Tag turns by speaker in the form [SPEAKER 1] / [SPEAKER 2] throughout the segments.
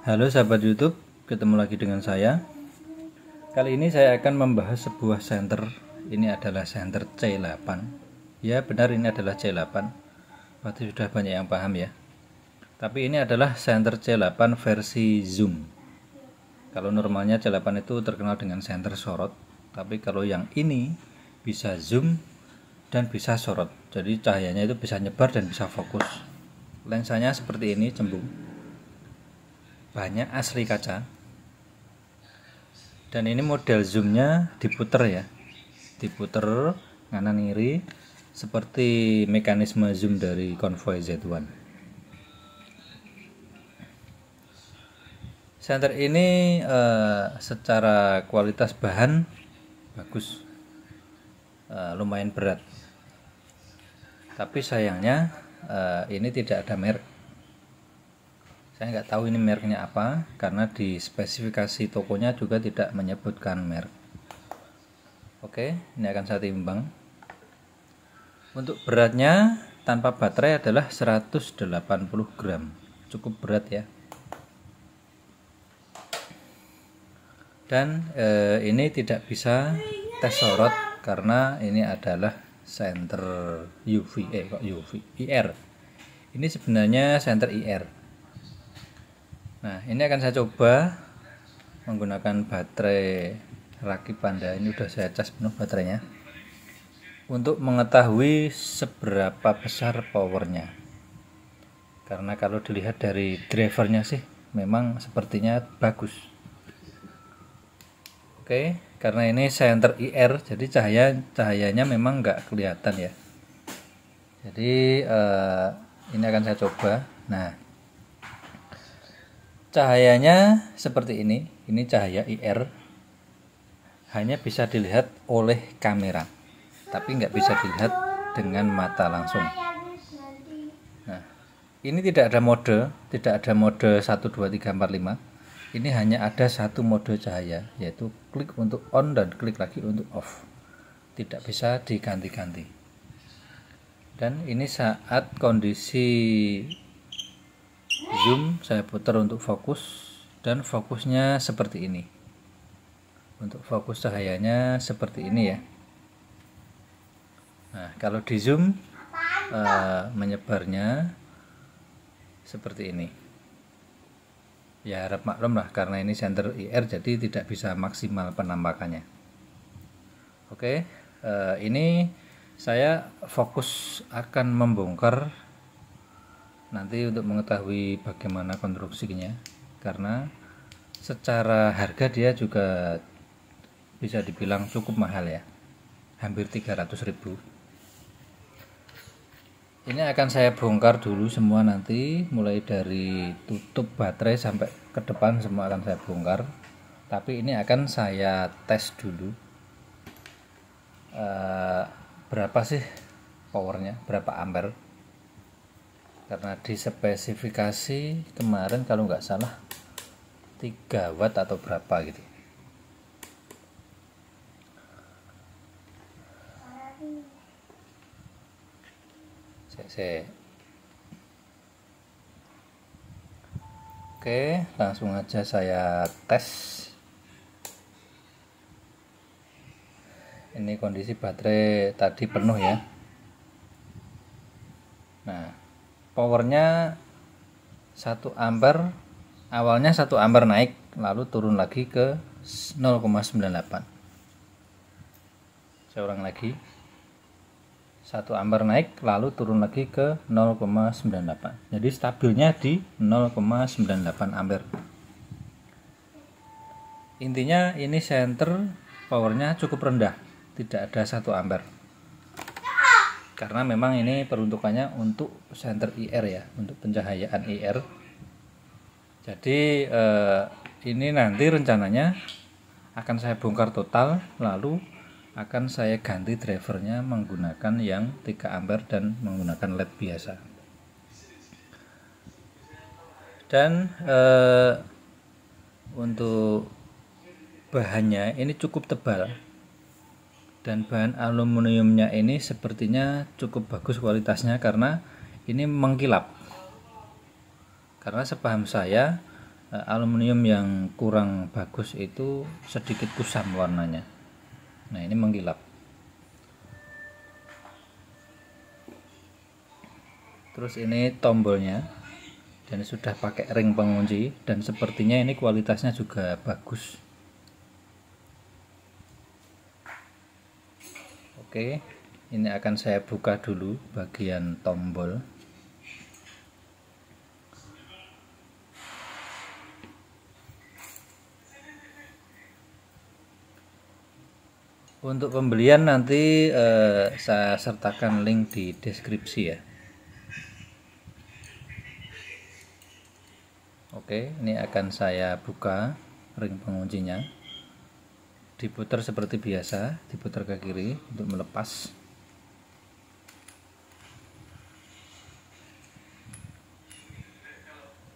[SPEAKER 1] Halo sahabat YouTube, ketemu lagi dengan saya. Kali ini saya akan membahas sebuah senter. Ini adalah senter C8. Ya benar, ini adalah C8. Pasti sudah banyak yang paham ya. Tapi ini adalah senter C8 versi zoom. Kalau normalnya C8 itu terkenal dengan senter sorot, tapi kalau yang ini bisa zoom dan bisa sorot. Jadi cahayanya itu bisa nyebar dan bisa fokus. Lensanya seperti ini, cembung. Banyak asli kaca, dan ini model zoomnya diputer ya, diputer kanan kiri seperti mekanisme zoom dari Convoy Z1. Senter ini secara kualitas bahan bagus, lumayan berat, tapi sayangnya ini tidak ada merek. Saya nggak tahu ini mereknya apa, karena di spesifikasi tokonya juga tidak menyebutkan merek. Oke, ini akan saya timbang. Untuk beratnya tanpa baterai adalah 180 gram, cukup berat ya. Dan ini tidak bisa tes sorot karena ini adalah senter IR. Ini sebenarnya senter IR. Nah, ini akan saya coba menggunakan baterai rakit Panda. Ini udah saya cas penuh baterainya untuk mengetahui seberapa besar powernya. Karena kalau dilihat dari drivernya sih memang sepertinya bagus. Oke, karena ini senter IR, jadi cahayanya memang nggak kelihatan ya. Jadi ini akan saya coba. Nah, cahayanya seperti ini cahaya IR, hanya bisa dilihat oleh kamera, tapi nggak bisa dilihat dengan mata langsung. Nah, ini tidak ada mode 1, 2, 3, 4, 5. Ini hanya ada satu mode cahaya, yaitu klik untuk on dan klik lagi untuk off. Tidak bisa diganti-ganti. Dan ini saat kondisi zoom saya putar untuk fokus, dan fokusnya seperti ini. Untuk fokus cahayanya seperti ini ya. Nah, kalau di zoom menyebarnya seperti ini. Ya harap maklum lah, karena ini senter IR jadi tidak bisa maksimal penampakannya. Oke, ini saya fokus akan membongkar nanti untuk mengetahui bagaimana konstruksinya, karena secara harga dia juga bisa dibilang cukup mahal ya, hampir 300.000. Ini akan saya bongkar dulu semua nanti, mulai dari tutup baterai sampai ke depan semua akan saya bongkar. Tapi ini akan saya tes dulu berapa sih powernya, berapa ampere. Karena di spesifikasi kemarin kalau nggak salah 3 watt atau berapa gitu. Oke, langsung aja saya tes. Ini kondisi baterai tadi penuh ya. Nah, powernya 1 ampere, awalnya 1 ampere naik lalu turun lagi ke 0,98. Saya ulang lagi, 1 ampere naik lalu turun lagi ke 0,98. Jadi stabilnya di 0,98 ampere. Intinya ini senter powernya cukup rendah, tidak ada 1 ampere. Karena memang ini peruntukannya untuk senter IR ya, untuk pencahayaan IR. Jadi ini nanti rencananya akan saya bongkar total, lalu akan saya ganti drivernya menggunakan yang 3 ampere dan menggunakan LED biasa. Dan untuk bahannya ini cukup tebal, dan bahan aluminiumnya ini sepertinya cukup bagus kualitasnya, karena ini mengkilap. Karena sepaham saya aluminium yang kurang bagus itu sedikit kusam warnanya. Nah, ini mengkilap. Terus ini tombolnya, dan sudah pakai ring pengunci, dan sepertinya ini kualitasnya juga bagus. Oke, ini akan saya buka dulu bagian tombol. Untuk pembelian nanti saya sertakan link di deskripsi ya. Oke, ini akan saya buka ring penguncinya. Diputar seperti biasa, diputar ke kiri untuk melepas.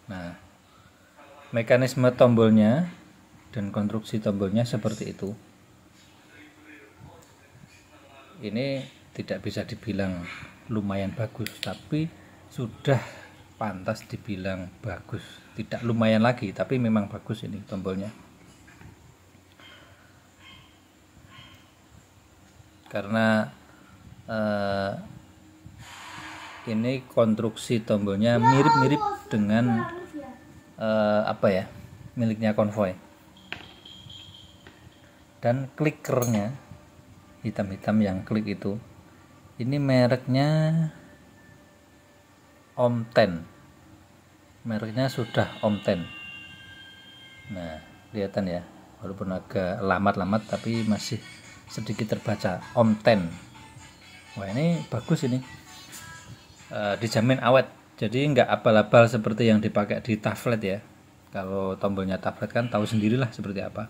[SPEAKER 1] Nah, mekanisme tombolnya dan konstruksi tombolnya seperti itu. Ini tidak bisa dibilang lumayan bagus, tapi sudah pantas dibilang bagus. Tidak lumayan lagi, tapi memang bagus ini tombolnya. Karena ini konstruksi tombolnya mirip-mirip dengan miliknya konvoi. Dan klikernya hitam-hitam yang klik itu, ini mereknya Om10, mereknya sudah Om10. Nah, kelihatan ya, walaupun agak lamat-lamat tapi masih sedikit terbaca Om10. Wah, ini bagus ini, dijamin awet, jadi nggak abal-abal seperti yang dipakai di tablet ya. Kalau tombolnya tablet kan tahu sendirilah seperti apa.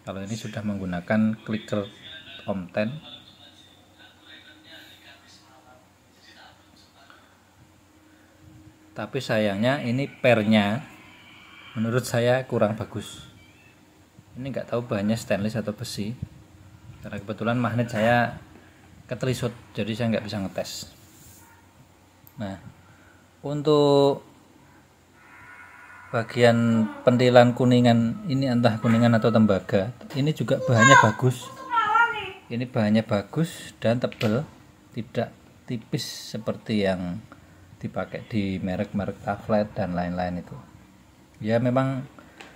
[SPEAKER 1] Kalau ini sudah menggunakan clicker Om10. Tapi sayangnya ini pernya menurut saya kurang bagus. Ini nggak tahu bahannya stainless atau besi, karena kebetulan magnet saya ketelisut, jadi saya nggak bisa ngetes. Nah, untuk bagian pentilan kuningan ini, entah kuningan atau tembaga, ini juga bahannya bagus. Ini bahannya bagus dan tebal, tidak tipis seperti yang dipakai di merek-merek tablet dan lain-lain itu. Ya, memang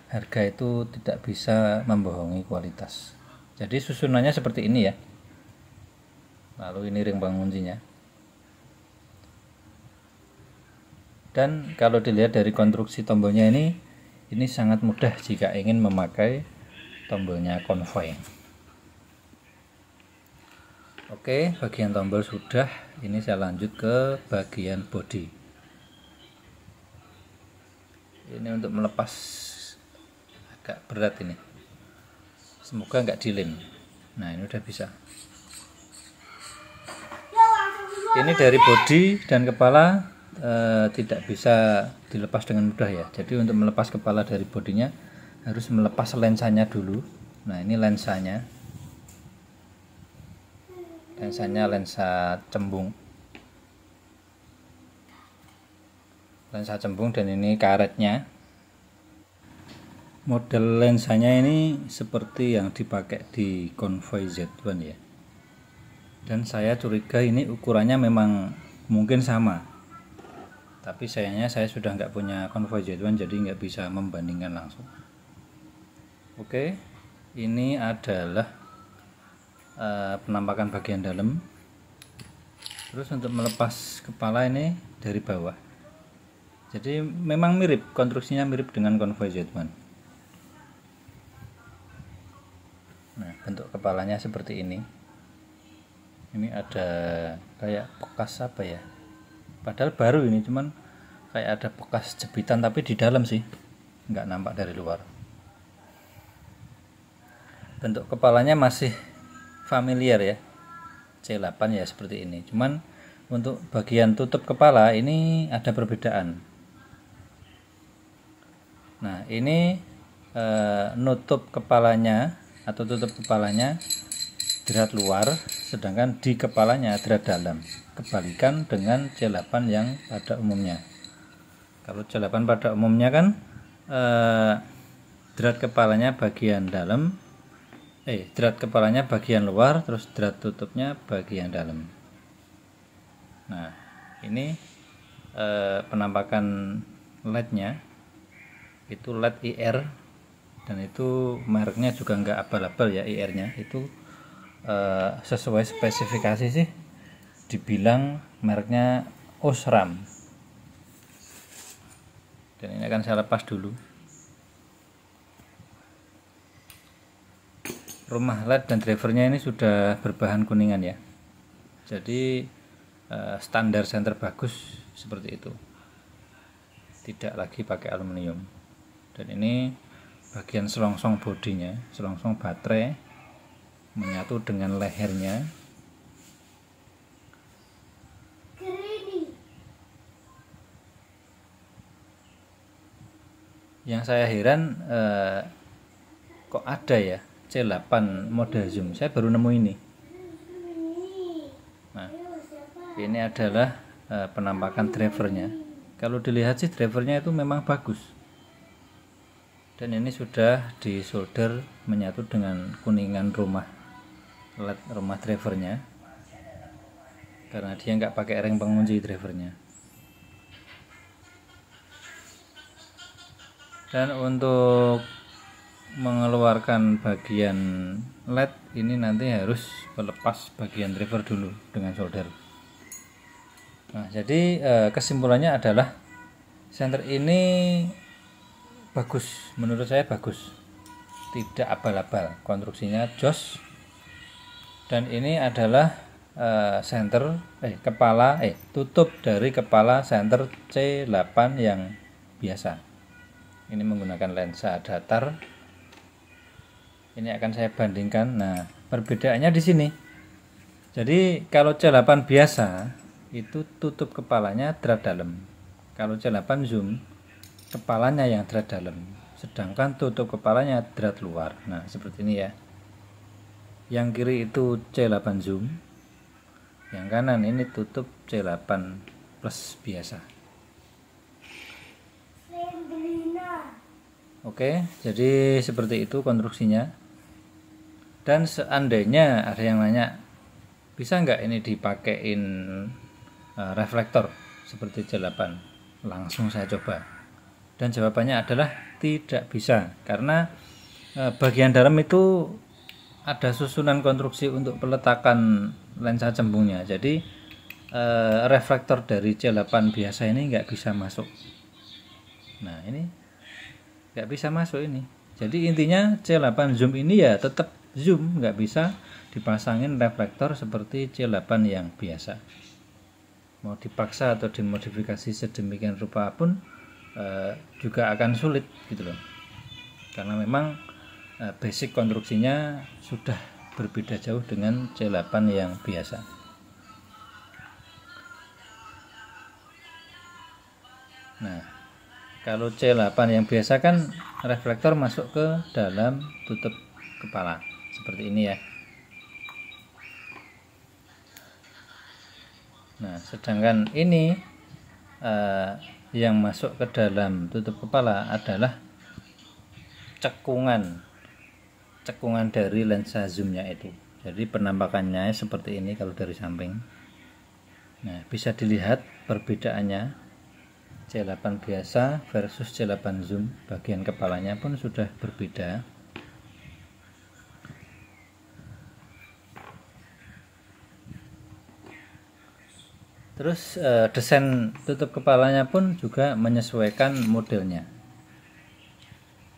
[SPEAKER 1] harga itu tidak bisa membohongi kualitas. Jadi susunannya seperti ini ya. Lalu ini ring penguncinya. Dan kalau dilihat dari konstruksi tombolnya ini sangat mudah jika ingin memakai tombolnya konvoi. Oke, bagian tombol sudah. Ini saya lanjut ke bagian bodi. Ini untuk melepas agak berat ini. Semoga nggak dilem. Nah, ini udah bisa. Ini dari bodi dan kepala tidak bisa dilepas dengan mudah ya. Jadi untuk melepas kepala dari bodinya harus melepas lensanya dulu. Nah, ini lensanya. Lensanya lensa cembung. Lensa cembung, dan ini karetnya. Model lensanya ini seperti yang dipakai di konvoi Z1 ya. Dan saya curiga ini ukurannya memang mungkin sama. Tapi sayangnya saya sudah nggak punya konvoi Z1, jadi nggak bisa membandingkan langsung. Oke, ini adalah penampakan bagian dalam. Terus untuk melepas kepala ini dari bawah. Jadi memang mirip, konstruksinya mirip dengan konvoi Z1. Nah, bentuk kepalanya seperti ini. Ini ada kayak bekas apa ya? Padahal baru ini, cuman kayak ada bekas jepitan tapi di dalam sih, nggak nampak dari luar. Bentuk kepalanya masih familiar ya, C8 ya, seperti ini. Cuman untuk bagian tutup kepala ini ada perbedaan. Nah, ini nutup kepalanya atau tutup kepalanya drat luar, sedangkan di kepalanya drat dalam. Kebalikan dengan C8 yang pada umumnya. Kalau C8 pada umumnya kan drat kepalanya bagian dalam, drat kepalanya bagian luar, terus drat tutupnya bagian dalam. Nah, ini penampakan LED-nya itu LED IR, dan itu mereknya juga nggak abal-abal ya, IR-nya itu sesuai spesifikasi sih, dibilang mereknya Osram. Dan ini akan saya lepas dulu. Rumah LED dan drivernya ini sudah berbahan kuningan ya, jadi standar senter bagus seperti itu, tidak lagi pakai aluminium. Dan ini bagian selongsong bodinya, selongsong baterai menyatu dengan lehernya. Yang saya heran, kok ada ya C8 mode zoom, saya baru nemu ini. Nah, ini adalah penampakan drivernya. Kalau dilihat sih drivernya itu memang bagus, dan ini sudah disolder menyatu dengan kuningan rumah LED rumah drivernya, karena dia nggak pakai ring pengunci drivernya. Dan untuk mengeluarkan bagian LED ini nanti harus melepas bagian driver dulu dengan solder. Nah, jadi kesimpulannya adalah senter ini bagus, menurut saya bagus, tidak abal-abal, konstruksinya jos. Dan ini adalah tutup dari kepala senter C8 yang biasa. Ini menggunakan lensa datar. Ini akan saya bandingkan. Nah, perbedaannya di sini. Jadi kalau C8 biasa itu tutup kepalanya drat dalam. Kalau C8 zoom, kepalanya yang drat dalam, sedangkan tutup kepalanya drat luar. Nah, seperti ini ya. Yang kiri itu C8 zoom, yang kanan ini tutup C8 plus biasa. Oke, jadi seperti itu konstruksinya. Dan seandainya ada yang nanya, bisa nggak ini dipakein reflektor seperti C8? Langsung saya coba, dan jawabannya adalah tidak bisa, karena bagian dalam itu ada susunan konstruksi untuk peletakan lensa cembungnya. Jadi reflektor dari C8 biasa ini nggak bisa masuk. Nah, ini nggak bisa masuk ini. Jadi intinya C8 zoom ini ya tetap zoom, nggak bisa dipasangin reflektor seperti C8 yang biasa. Mau dipaksa atau dimodifikasi sedemikian rupa pun juga akan sulit gitu loh, karena memang basic konstruksinya sudah berbeda jauh dengan C8 yang biasa. Nah, kalau C8 yang biasa kan reflektor masuk ke dalam tutup kepala seperti ini ya. Nah, sedangkan ini yang masuk ke dalam tutup kepala adalah cekungan dari lensa zoomnya itu. Jadi penampakannya seperti ini kalau dari samping. Nah, bisa dilihat perbedaannya C8 biasa versus C8 zoom. Bagian kepalanya pun sudah berbeda. Terus desain tutup kepalanya pun juga menyesuaikan modelnya.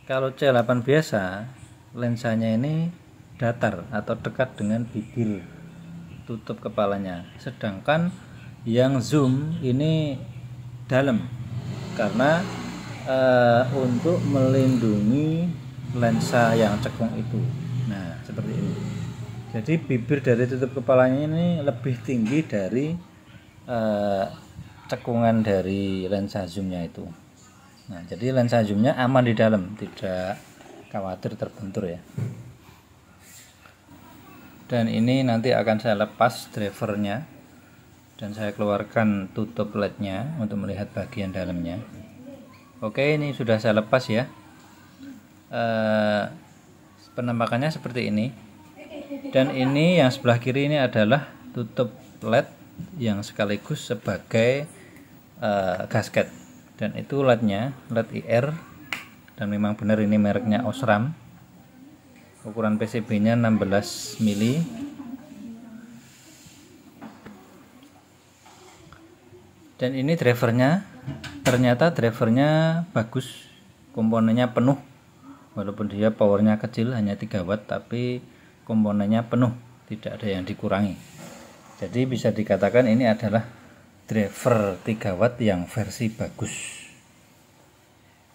[SPEAKER 1] Kalau C8 biasa, lensanya ini datar atau dekat dengan bibir tutup kepalanya, sedangkan yang zoom ini dalam, karena untuk melindungi lensa yang cekung itu. Nah, seperti ini. Jadi bibir dari tutup kepalanya ini lebih tinggi dari cekungan dari lensa zoomnya itu. Nah, jadi lensa zoomnya aman di dalam, tidak khawatir terbentur ya. Dan ini nanti akan saya lepas drivernya dan saya keluarkan tutup LED-nya untuk melihat bagian dalamnya. Oke, ini sudah saya lepas ya. Penampakannya seperti ini. Dan ini yang sebelah kiri ini adalah tutup LED yang sekaligus sebagai gasket. Dan itu LED-nya, LED IR, dan memang benar ini mereknya Osram. Ukuran PCB-nya 16 mili. Dan ini drivernya, ternyata drivernya bagus, komponennya penuh. Walaupun dia powernya kecil hanya 3 watt, tapi komponennya penuh, tidak ada yang dikurangi. Jadi bisa dikatakan ini adalah driver 3 watt yang versi bagus.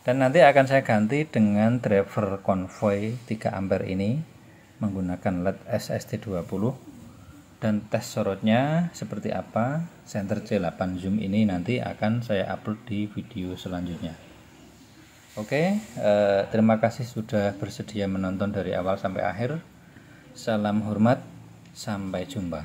[SPEAKER 1] Dan nanti akan saya ganti dengan driver konvoy 3 ampere ini menggunakan LED SST20. Dan tes sorotnya seperti apa senter C8 zoom ini nanti akan saya upload di video selanjutnya. Oke, terima kasih sudah bersedia menonton dari awal sampai akhir. Salam hormat, sampai jumpa.